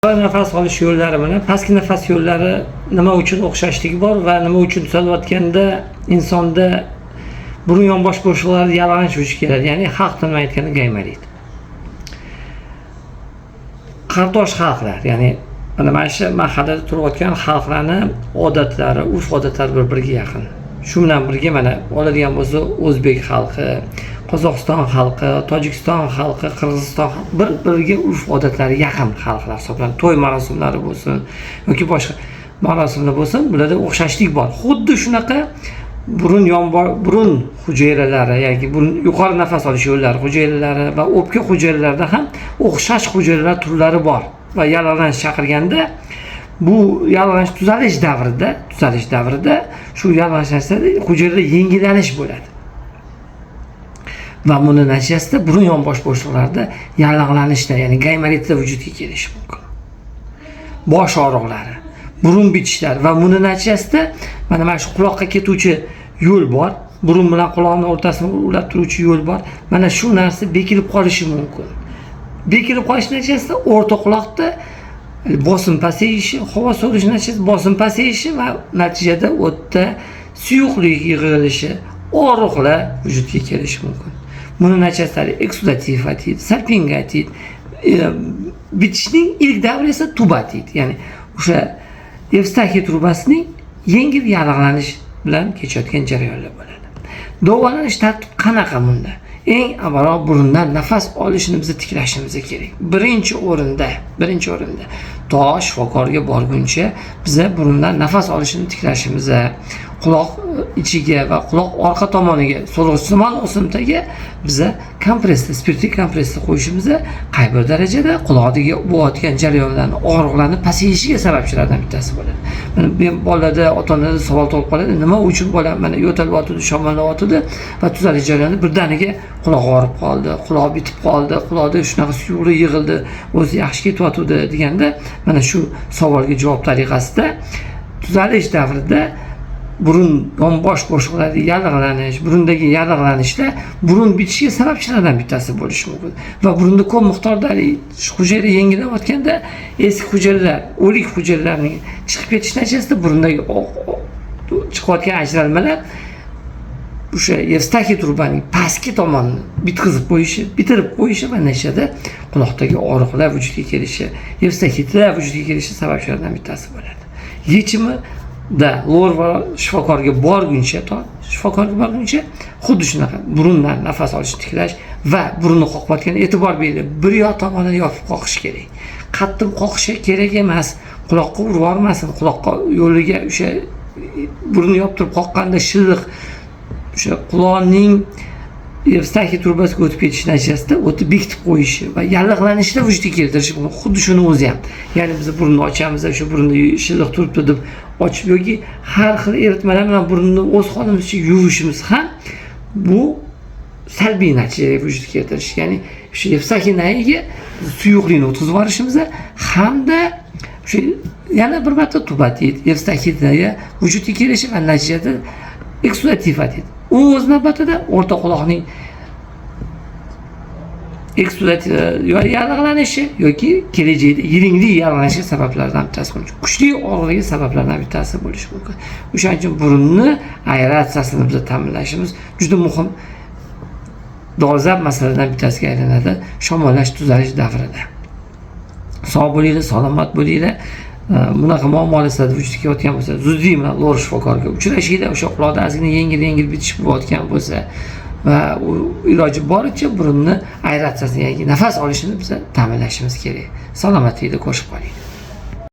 Nafas olish yo'llari bilan pastki nafas yo'llari nima uchun o'xshashligi bor va nima uchun tuzalayotganda insonda burun yonbosh bo'shliqlarida yalang'och vujud keladi, ya'ni xalq tilida aytganda gaymarit. Qardosh xalqlar, ya'ni mana shu mahallada turayotgan xalqlarning odatlari, urf-odatlari bir-biriga yaqin. Shu bilan birga mana oladigan bo'lsa o'zbek xalqi, Qozog'iston xalqi, Tojikiston xalqi, Qirg'iziston bir-biriga urf-odatlari yaqin xalqlar hisoblanadi. To'y marosimlari bo'lsin yoki boshqa marosimlar bo'lsin, bularda o'xshashlik bor. Xuddi shunaqa burun hujayralari yoki yuqori nafas olish yo'llari hujayralari va o'pka hujayralarida ham o'xshash hujayralar turlari bor. Va yalang'och chaqirganda bu yalang'och tuzalish davrida shu yalang'ochlarda hujayralar yengillanish bo'ladi. Va buni natijasida burun yonbosh bo'shliqlarida yalang'lanishlar, ya'ni gaymaritlar vujudga kelishi mumkin. Bosh og'riqlari, burun bitishlar va buni natijasida mana shu quloqqa ketuvchi yo'l bor. Burun bilan quloqning o'rtasini ulab turuvchi yo'l bor. Mana shu narsa bekilib qolishi mumkin. Bekilib qolish natijasida o'rta quloqda bosim pasayishi, havo so'rish natijasida bosim pasayishi va natijada o'tda suyuqlik yig'ilishi, og'riqlar vujudga kelishi mumkin. Buni natijasida eksudativ otit, salpingotit, bitishning ilk davri esa tubatit, ya'ni o'sha Evstaxiy trubasining yengil yallig'lanish bilan kechayotgan jarayonlar bo'ladi. Davolanish tartibi qanaqa bunda? Eng avvalo burundan nafas olishni biz tiklashimiz kerak. Birinchi o'rinda to shifokorga borguncha biz burundan nafas olishni tiklashimiz, quloq ichiga va quloq orqa tomoniga so'lg'ichsimon o'simtaga biz kompressor, spirtli kompressor qo'yishimiz qay bir darajada quloqdagi bo'layotgan jarayonlarni, og'riqlarni pasayishiga sababchilardan bittasi bo'ladi. Mana men bolalarda, ota-onalarda savol tug'ilib qoladi, nima uchun bolam mana yo'talyotdi, shamollatyapti va tuzalish jarayonida birdaniga quloq og'rib qoldi, quloq bitib qoldi, quloqda shunaqa suyuqlik yig'ildi, o'zi yaxshi ketyapti deganda, mana shu savolga javob tariqasida tuzalish davrida burun yonbosh bo'shliqlarida yallig'lanish, burundagi yallig'lanishlar burun bitishiga sababchilardan bittasi bo'lishi mumkin. Va burunda ko'p miqdordagi hujayra yengilayotganda eski hujayralar, o'lik hujayralarning chiqib ketish natijasida burundagi chiqayotgan ajralmalar o'sha Evstaxiy trubaning pastki tomonini bitirib qo'yishi va natijada quloqdagi og'riqlar vujudga kelishi, Evstaxiylar vujudga kelishi sababchilardan bittasi bo'ladi. Yechimi lor va shifokorga borguncha xuddi shunaqa burundan nafas olishni tiklash va burunni qoqayotganda e'tibor bering, bir yoq tomonini yopib qoqish kerak. Qattiq qoqishi kerak emas, quloqqa urib yubormasin, quloqqa yo'liga o'sha burunni yoptirib qoqqanda shilliq o'sha quloqning Evstaxiy trubasiga o'tib ketish natijasida o'tib bekitib qo'yishi va yallig'lanishlar vujudga keltirishi mumkin. Xuddi shuni o'zi ham. Ya'ni biz burunni ochamiz, o'sha burunda shilliq turibdi deb ochib yoki har xil eritmalar bilan burunni o'z holimizcha yuvishimiz ham bu salbiy natijaga vujudga keltirish. Ya'ni o'sha Evstaxiy nayiga suyuqlikni o'tkazib yuborishimiz hamda o'sha yana bir marta tubatit, Evstaxiyga vujudga kelishi va natijada eksudativ otit. U o'z navbatida o'rta quloqning eksudativ yallig'lanishi yoki kelajakda yiringli yallig'lanishi sabablaridan bittasi bo'lishi, kuchli og'riqligi sabablaridan bittasi bo'lishi mumkin. O'shaning uchun burunni aeratsiyasini biz ta'minlashimiz juda muhim dolzarb masalalardan bittasiga aylanadi shamollash tuzalish davrida. Sog' bo'linglar, salomat bo'linglar. Bunaqa muammolar vujudga kelayotgan bo'lsa, zudlik bilan lor shifokorga uchrashinglar. O'sha quloqda ozgina yengil bitish bo'layotgan bo'lsa va iloji boricha burunni aeratsiyasini, ya'ni nafas olishini biz ta'minlashimiz kerak. Salomatlikda qo'shib qoling.